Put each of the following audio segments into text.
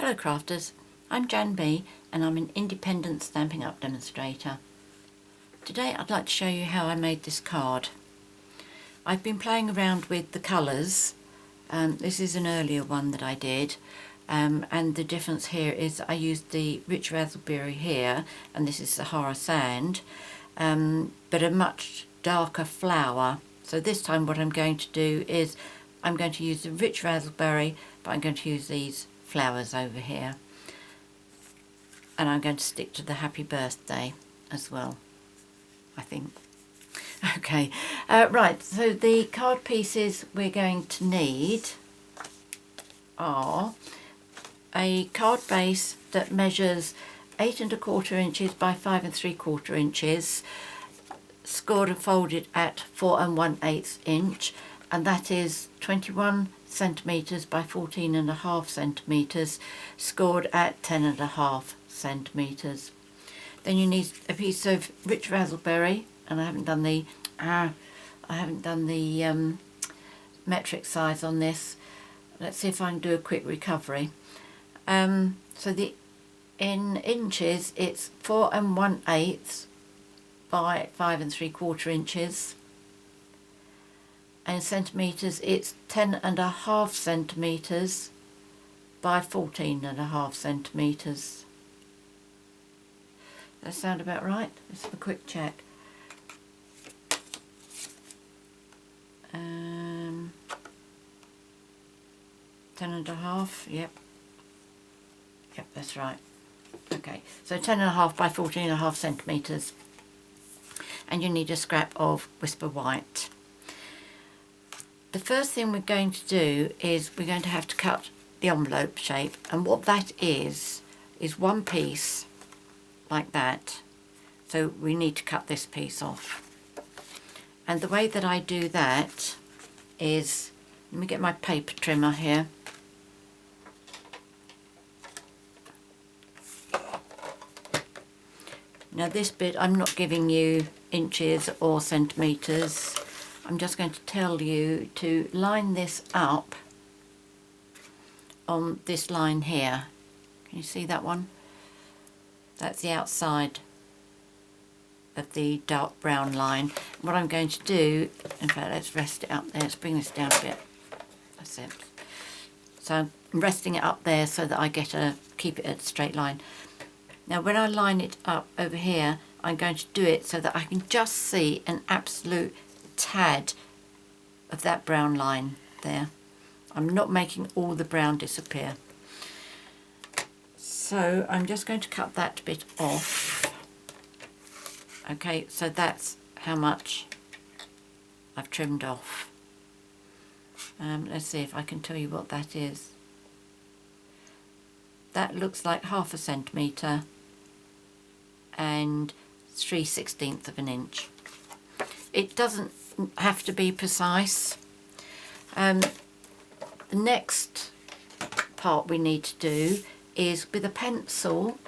Hello crafters, I'm JanB and I'm an independent Stampin' Up demonstrator. Today I'd like to show you how I made this card. I've been playing around with the colours. This is an earlier one that I did, and the difference here is I used the rich raspberry here, and this is Sahara sand, but a much darker flower. So this time what I'm going to do is I'm going to use the rich raspberry, but I'm going to use these flowers over here, and I'm going to stick to the happy birthday as well, I think. Okay, right, so the card pieces we're going to need are a card base that measures 8 1/4 inches by 5 3/4 inches, scored and folded at 4 1/8 inch, and that is 21 centimetres by 14.5 centimetres, scored at 10.5 centimetres. Then you need a piece of rich raspberry, and I haven't done the metric size on this. Let's see if I can do a quick recovery. So in inches it's 4 1/8 by 5 3/4 inches. And centimetres it's 10.5 centimetres by 14.5 centimetres. Does that sound about right? Let's have a quick check. 10.5, yep, that's right. Okay, so 10.5 by 14.5 centimetres, and you need a scrap of Whisper White. The first thing we're going to do is we're going to have to cut the envelope shape, and what that is one piece like that. So we need to cut this piece off, and the way that I do that is, let me get my paper trimmer here. Now this bit I'm not giving you inches or centimetres. I'm just going to tell you to line this up on this line here. Can you see that one? That's the outside of the dark brown line. What I'm going to do, in fact, let's rest it up there. Let's bring this down a bit. That's it. So I'm resting it up there so that I keep it at a straight line. Now when I line it up over here, I'm going to do it so that I can just see an absolute tad of that brown line there. I'm not making all the brown disappear. So I'm just going to cut that bit off. Okay, so that's how much I've trimmed off. Let's see if I can tell you what that is. That looks like 1/2 centimetre and 3/16 of an inch. It doesn't have to be precise. The next part we need to do is with a pencil,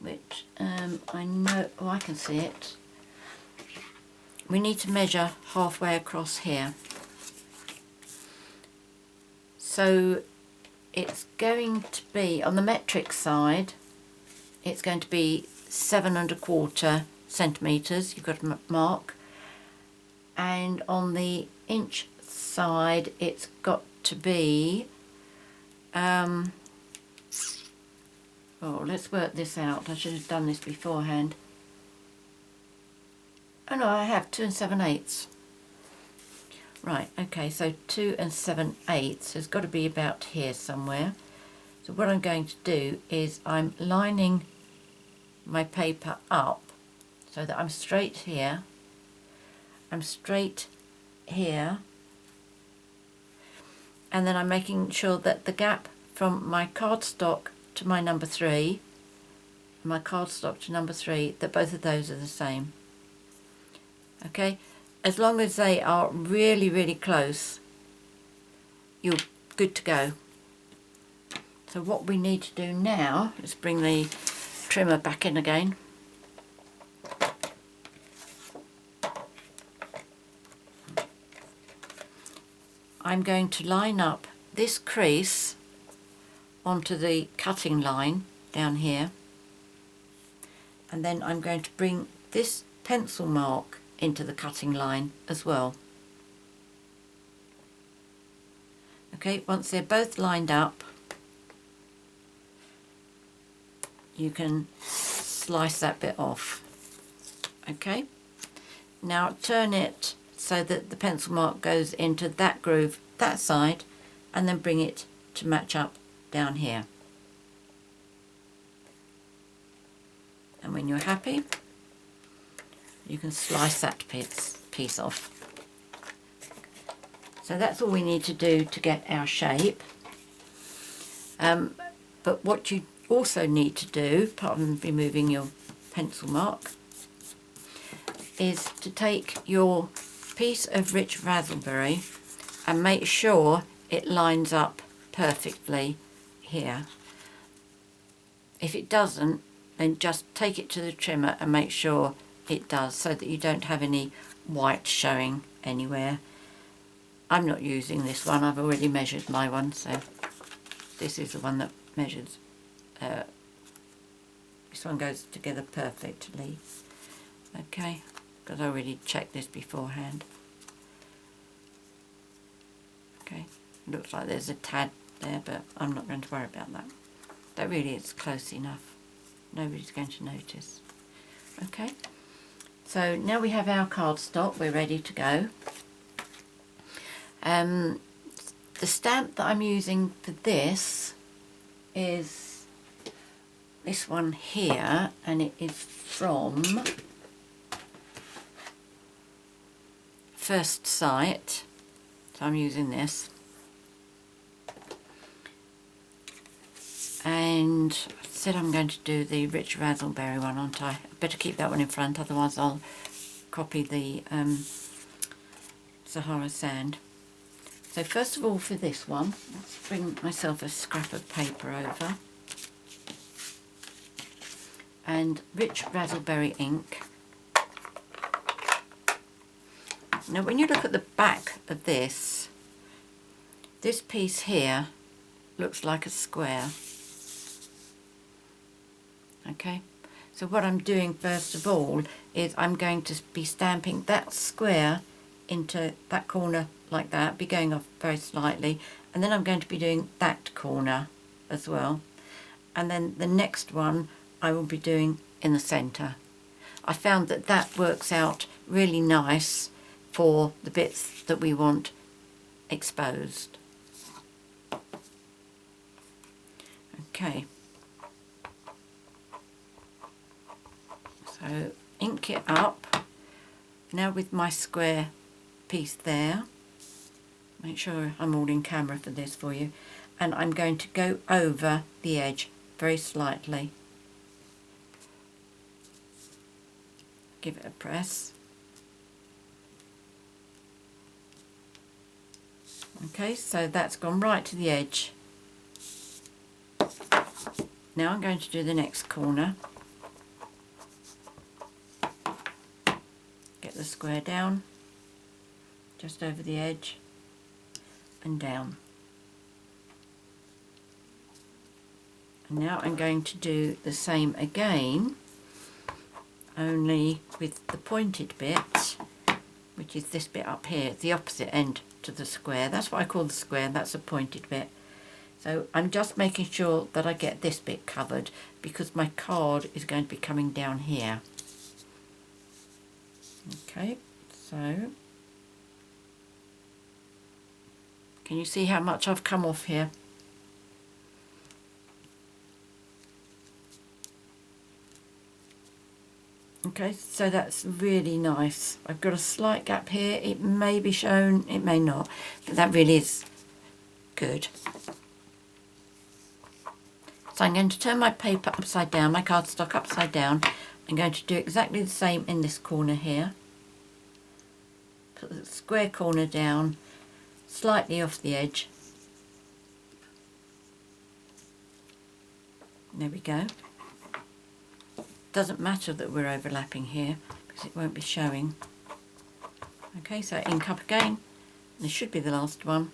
which I know, oh, I can see it. We need to measure halfway across here. So it's going to be, on the metric side, it's going to be 7 1/4 centimetres, you've got to mark, and on the inch side it's got to be, oh, let's work this out. I should have done this beforehand. Oh no, I have 2 7/8. Right, okay, so 2 7/8 has got to be about here somewhere. So what I'm going to do is I'm lining my paper up so that I'm straight here, I'm straight here, and then I'm making sure that the gap from my cardstock to my number 3, my cardstock to number 3, that both of those are the same. Okay, as long as they are really, really close, you're good to go. So what we need to do now, let's bring the trimmer back in again. I'm going to line up this crease onto the cutting line down here, and then I'm going to bring this pencil mark into the cutting line as well. Okay, once they're both lined up, you can slice that bit off. Okay, now turn it so that the pencil mark goes into that groove, that side, and then bring it to match up down here. And when you're happy, you can slice that piece off. So that's all we need to do to get our shape. But what you also need to do, apart from removing your pencil mark, is to take your piece of rich raspberry and make sure it lines up perfectly here. If it doesn't, then just take it to the trimmer and make sure it does, so that you don't have any white showing anywhere. I'm not using this one, I've already measured my one, so this is the one that measures. This one goes together perfectly. Okay, because I already checked this beforehand. Okay, looks like there's a tad there, but I'm not going to worry about that. That really is close enough. Nobody's going to notice. Okay, so now we have our cardstock, we're ready to go. The stamp that I'm using for this is this one here, and it is from First Sight, so I'm using this. And I said I'm going to do the rich raspberry one, aren't I? Better keep that one in front, otherwise I'll copy the Sahara Sand. So first of all, for this one, let's bring myself a scrap of paper over. And rich raspberry ink. Now when you look at the back of this piece here looks like a square. Okay, so what I'm doing first of all is I'm going to be stamping that square into that corner like that, be going off very slightly, and then I'm going to be doing that corner as well, and then the next one I will be doing in the centre. I found that that works out really nice for the bits that we want exposed. Okay, so ink it up now with my square piece there. Make sure I'm all in camera for this for you, and I'm going to go over the edge very slightly. Give it a press. Okay, so that's gone right to the edge. Now I'm going to do the next corner. Get the square down, just over the edge, and down. And now I'm going to do the same again, only with the pointed bit, which is this bit up here, the opposite end to the square. That's what I call the square, that's a pointed bit. So I'm just making sure that I get this bit covered, because my card is going to be coming down here. Okay, so can you see how much I've come off here? Okay, so that's really nice. I've got a slight gap here. It may be shown, it may not, but that really is good. So I'm going to turn my paper upside down, my cardstock upside down. I'm going to do exactly the same in this corner here. Put the square corner down, slightly off the edge. There we go. Doesn't matter that we're overlapping here, because it won't be showing. Okay, so ink up again. This should be the last one.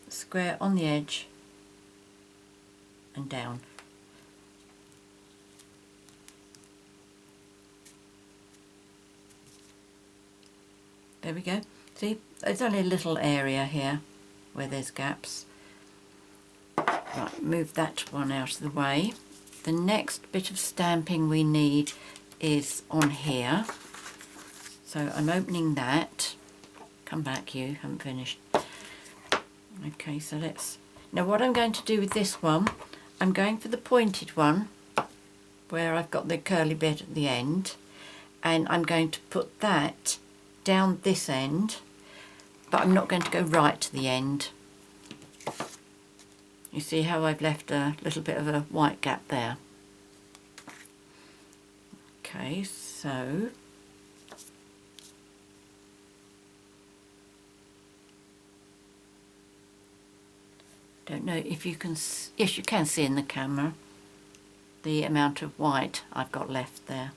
Square on the edge and down. There we go. See, there's only a little area here where there's gaps. Right, move that one out of the way. The next bit of stamping we need is on here. So I'm opening that. Come back, you haven't finished. Okay, so let's... Now what I'm going to do with this one, I'm going for the pointed one, where I've got the curly bit at the end, and I'm going to put that down this end, but I'm not going to go right to the end. You see how I've left a little bit of a white gap there. Okay, so don't know if you can, yes you can see in the camera the amount of white I've got left there.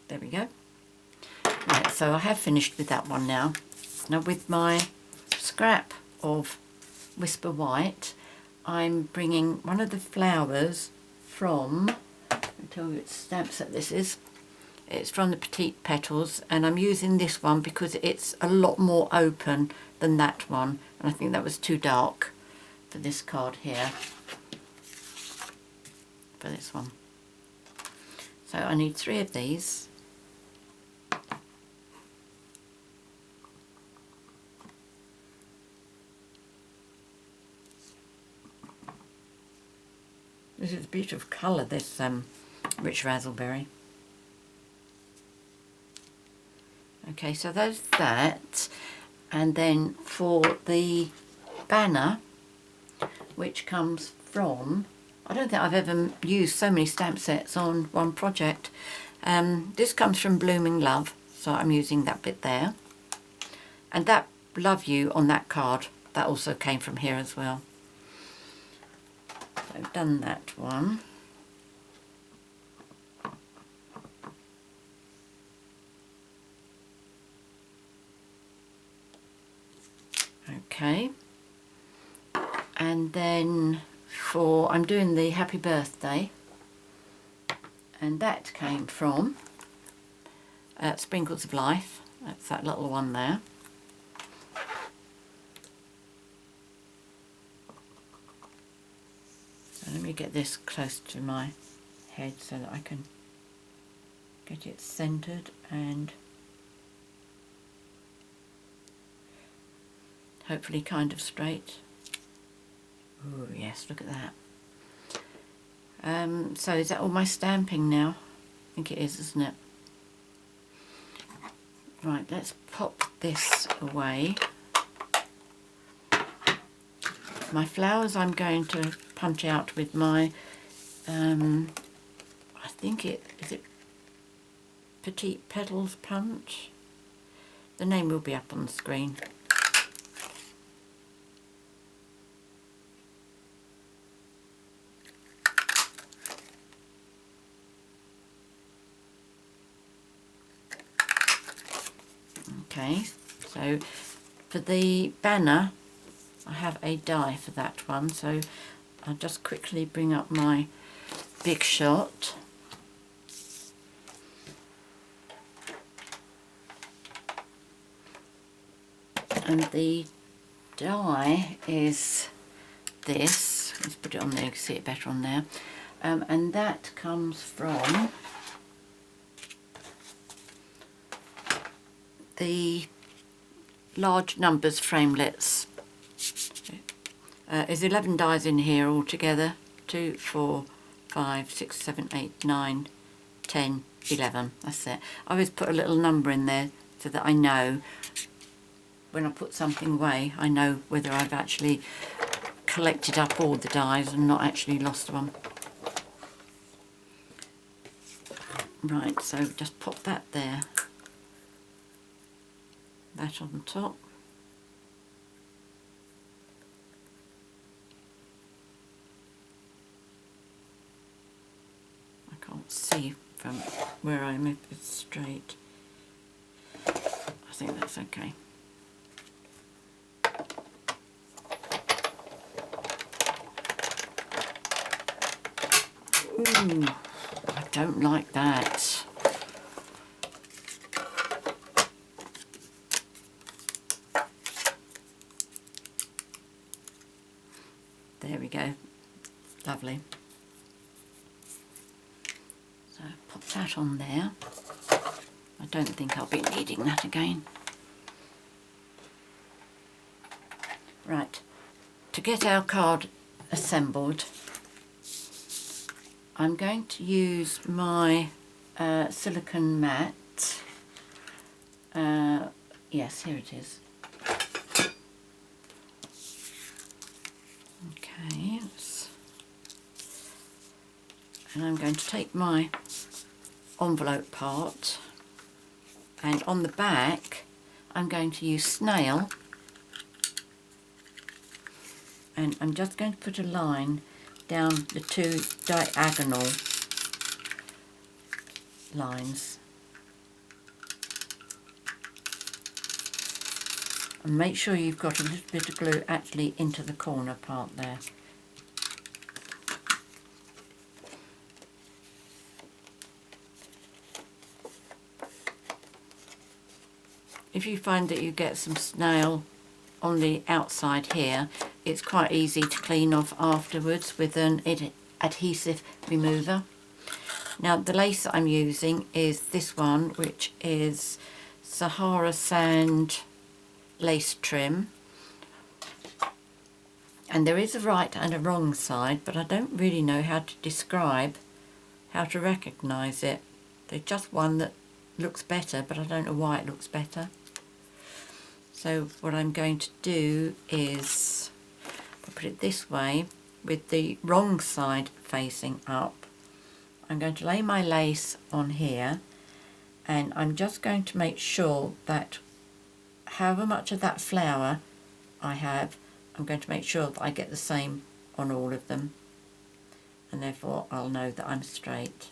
There we go. Right, so I have finished with that one now. Now with my scrap of Whisper White, I'm bringing one of the flowers from, I'll tell you which stamp set this is. It's from the Petite Petals, and I'm using this one because it's a lot more open than that one, and I think that was too dark for this card here, for this one. So I need 3 of these. This is a beautiful colour, this rich raspberry. Okay, so there's that. And then for the banner, which comes from, I don't think I've ever used so many stamp sets on one project. This comes from Bloomin' Love, so I'm using that bit there. And that Love You on that card, that also came from here as well. So I've done that one. Okay, and then for, I'm doing the Happy Birthday, and that came from Sprinkles of Life. That's that little one there. So let me get this close to my head so that I can get it centered and hopefully kind of straight. Oh yes, look at that. So is that all my stamping now? I think it is, isn't it? Right, let's pop this away. My flowers I'm going to punch out with my, I think is it Petite Petals Punch? The name will be up on the screen. Okay, so for the banner I have a die for that one, so I'll just quickly bring up my Big Shot. And the die is this. Let's put it on there, you can see it better on there. And that comes from the large numbers framelits. There's 11 dies in here altogether. 2, 4, 5, 6, 7, 8, 9, 10, 11. That's it. I always put a little number in there so that I know when I put something away, I know whether I've actually collected up all the dies and not actually lost one. Right, so just pop that there. That on top. I can't see from where I am if it's straight. I think that's okay. Ooh, I don't like that. There we go. Lovely. So pop that on there. I don't think I'll be needing that again. Right, to get our card assembled, I'm going to use my silicone mat. Yes, here it is. Okay, and I'm going to take my envelope part, and on the back I'm going to use snail, and I'm just going to put a line down the two diagonal lines, and make sure you've got a little bit of glue actually into the corner part there. If you find that you get some snail on the outside here, it's quite easy to clean off afterwards with an adhesive remover. Now the lace that I'm using is this one, which is Sahara Sand lace trim, and there is a right and a wrong side, but I don't really know how to describe, how to recognise it. There's just one that looks better, but I don't know why it looks better. So what I'm going to do is, I'll put it this way, with the wrong side facing up, I'm going to lay my lace on here, and I'm just going to make sure that however much of that flower I have, I'm going to make sure that I get the same on all of them, and therefore I'll know that I'm straight.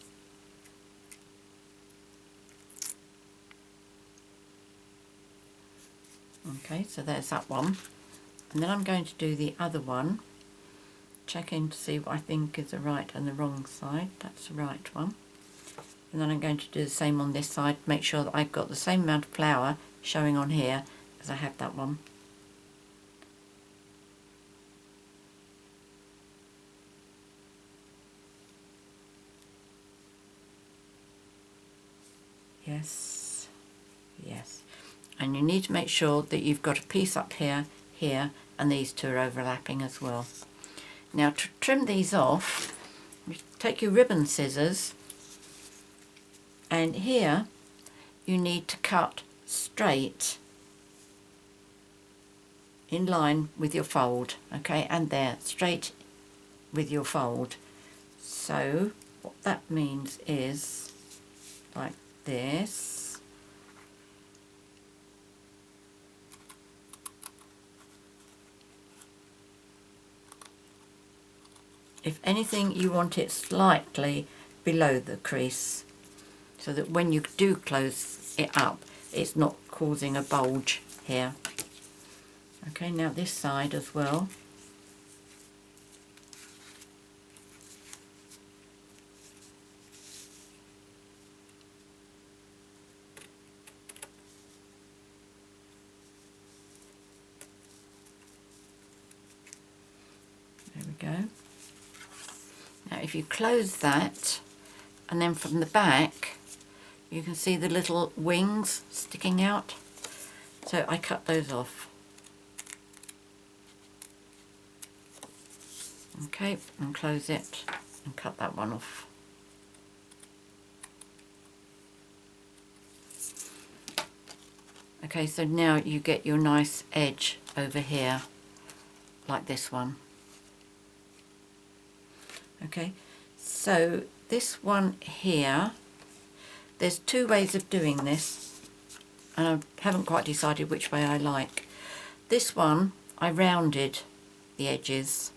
Okay, so there's that one, and then I'm going to do the other one, check in to see what I think is the right and the wrong side. That's the right one, and then I'm going to do the same on this side, make sure that I've got the same amount of flower showing on here as I have that one. Yes, yes. And you need to make sure that you've got a piece up here, here, and these two are overlapping as well. Now to trim these off, you take your ribbon scissors, and here you need to cut straight in line with your fold, okay, and there, straight with your fold. So what that means is like this. If anything, you want it slightly below the crease, so that when you do close it up, it's not causing a bulge here. Okay, now this side as well. There we go. Now if you close that, and then from the back you can see the little wings sticking out, so I cut those off. Okay, and close it and cut that one off. Okay, so now you get your nice edge over here like this one. Okay, so this one here, there's two ways of doing this, and I haven't quite decided which way I like. This one I rounded the edges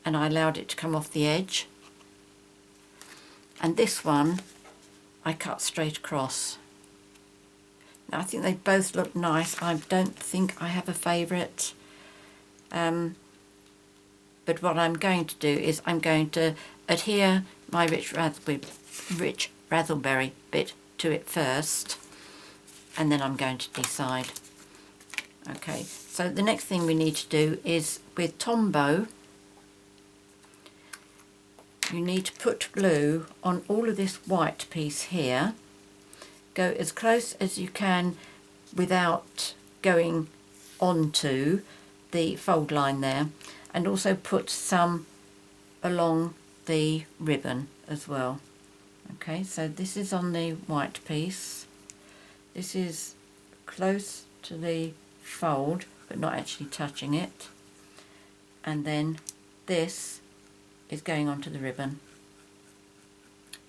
and I allowed it to come off the edge, and this one I cut straight across. Now I think they both look nice. I don't think I have a favourite. But what I'm going to do is I'm going to adhere my rich razzleberry bit to it first, and then I'm going to decide. Okay, so the next thing we need to do is with Tombow, you need to put glue on all of this white piece here. Go as close as you can without going onto the fold line there, and also put some along the ribbon as well. Okay, so this is on the white piece. This is close to the fold but not actually touching it, and then this is going onto the ribbon,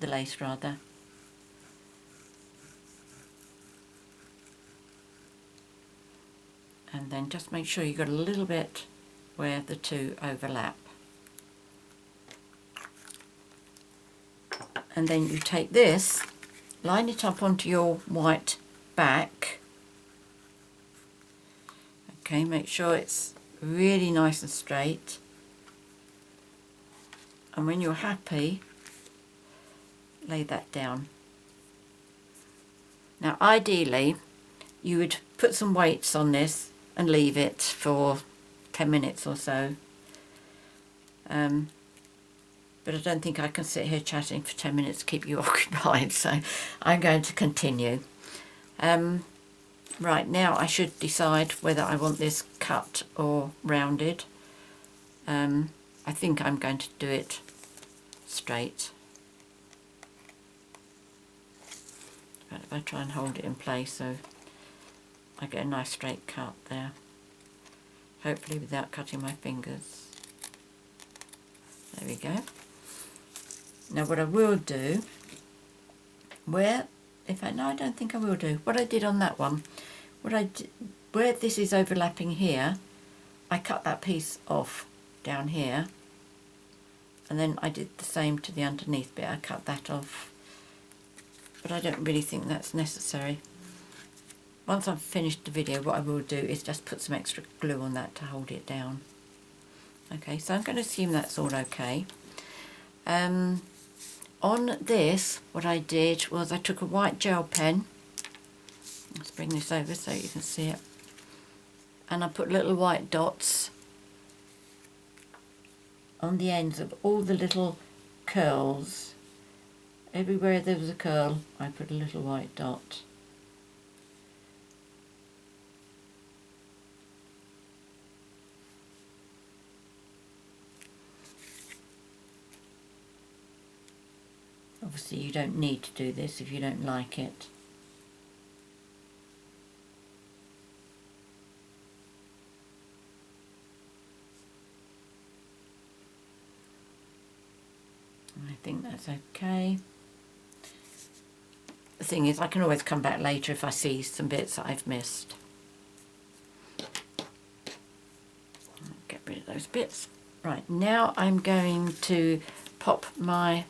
the lace rather. And then just make sure you've got a little bit where the two overlap. And then you take this, line it up onto your white back. Okay, make sure it's really nice and straight. And when you're happy, lay that down. Now ideally, you would put some weights on this and leave it for 10 minutes or so. But I don't think I can sit here chatting for 10 minutes to keep you occupied, so I'm going to continue. Right, now I should decide whether I want this cut or rounded. I think I'm going to do it straight. But if I try and hold it in place so I get a nice straight cut there, hopefully without cutting my fingers. There we go. Now what I will do, no, I don't think I will do. What I did on that one, where this is overlapping here, I cut that piece off down here, and then I did the same to the underneath bit. I cut that off, but I don't really think that's necessary. Once I've finished the video, what I will do is just put some extra glue on that to hold it down. Okay, so I'm going to assume that's all okay. On this, what I did was I took a white gel pen. Let's bring this over so you can see it. And I put little white dots on the ends of all the little curls. Everywhere there was a curl, I put a little white dot. Obviously you don't need to do this if you don't like it. I think that's okay. The thing is, I can always come back later if I see some bits that I've missed. Get rid of those bits. Right, now I'm going to pop my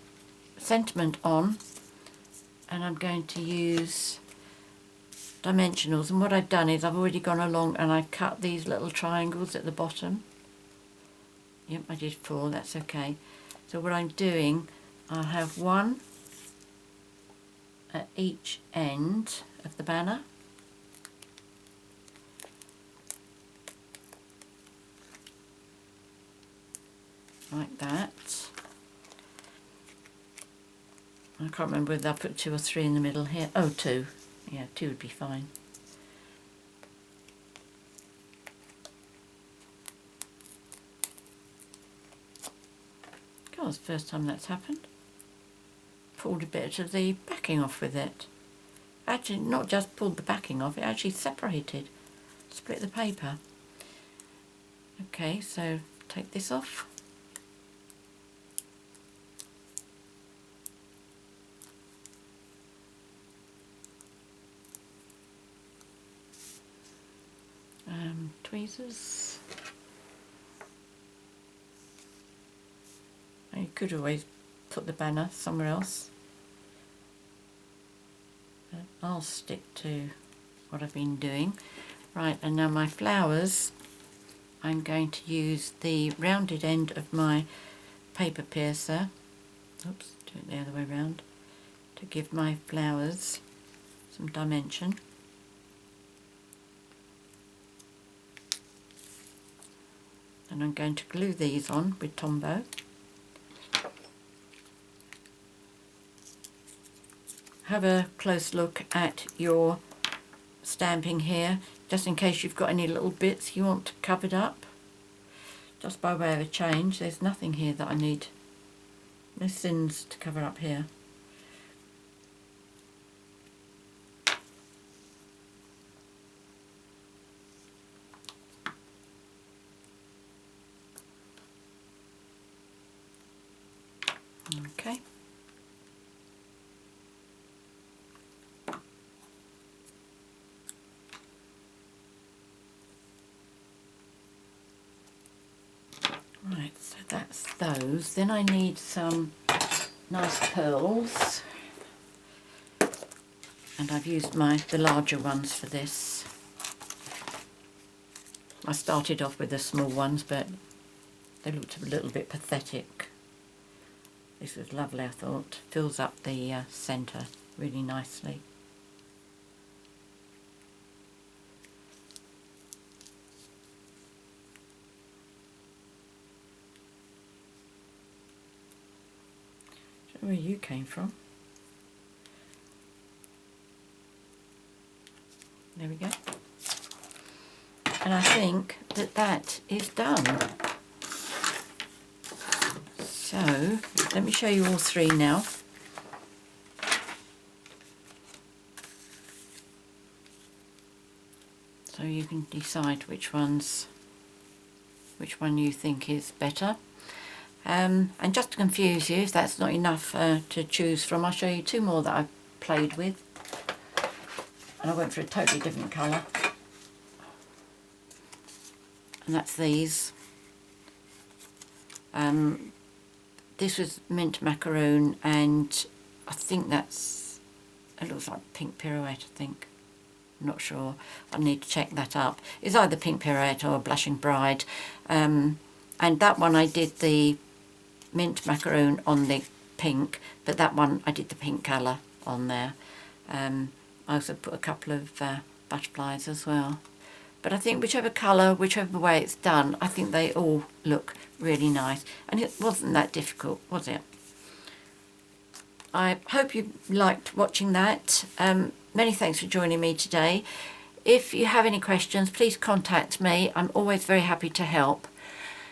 sentiment on, and I'm going to use dimensionals, and what I've done is I've already gone along and I've cut these little triangles at the bottom. Yep, I did 4, that's okay. So what I'm doing, I'll have one at each end of the banner. Like that. I can't remember whether I put 2 or 3 in the middle here. Oh, 2. Yeah, 2 would be fine. God, it's the first time that's happened. Pulled a bit of the backing off with it. Actually, not just pulled the backing off, it actually separated. Split the paper. Okay, so take this off. Tweezers. You could always put the banner somewhere else, but I'll stick to what I've been doing. Right, and now my flowers, I'm going to use the rounded end of my paper piercer oops, do it the other way around, to give my flowers some dimension. And I'm going to glue these on with Tombow. Have a close look at your stamping here, just in case you've got any little bits you want covered up. Just by way of a change, there's nothing here that I need, no sins to cover up here. Okay. Right, so that's those. Then I need some nice pearls, and I've used the larger ones for this. I started off with the small ones, but they looked a little bit pathetic. This was lovely, I thought. Fills up the centre really nicely. Don't know where you came from. There we go. And I think that that is done. So, let me show you all three now. So you can decide which one you think is better. And just to confuse you, if that's not enough to choose from, I'll show you two more that I've played with. And I went for a totally different colour. And that's these. This was mint macaroon, and I think it looks like pink pirouette, I think. I'm not sure. I need to check that up. It's either pink pirouette or blushing bride. And that one I did the mint macaroon on the pink, but that one I did the pink colour on there. I also put a couple of butterflies as well. But I think whichever colour, whichever way it's done, I think they all look really nice. And it wasn't that difficult, was it? I hope you liked watching that. Many thanks for joining me today. If you have any questions, please contact me. I'm always very happy to help.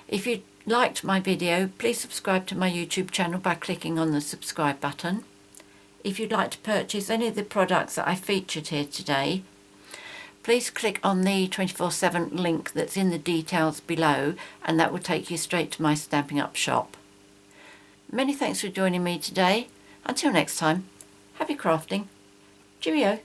If you liked my video, please subscribe to my YouTube channel by clicking on the subscribe button. If you'd like to purchase any of the products that I featured here today, please click on the 24/7 link that's in the details below, and that will take you straight to my Stampin' Up shop. Many thanks for joining me today. Until next time, happy crafting. Cheerio.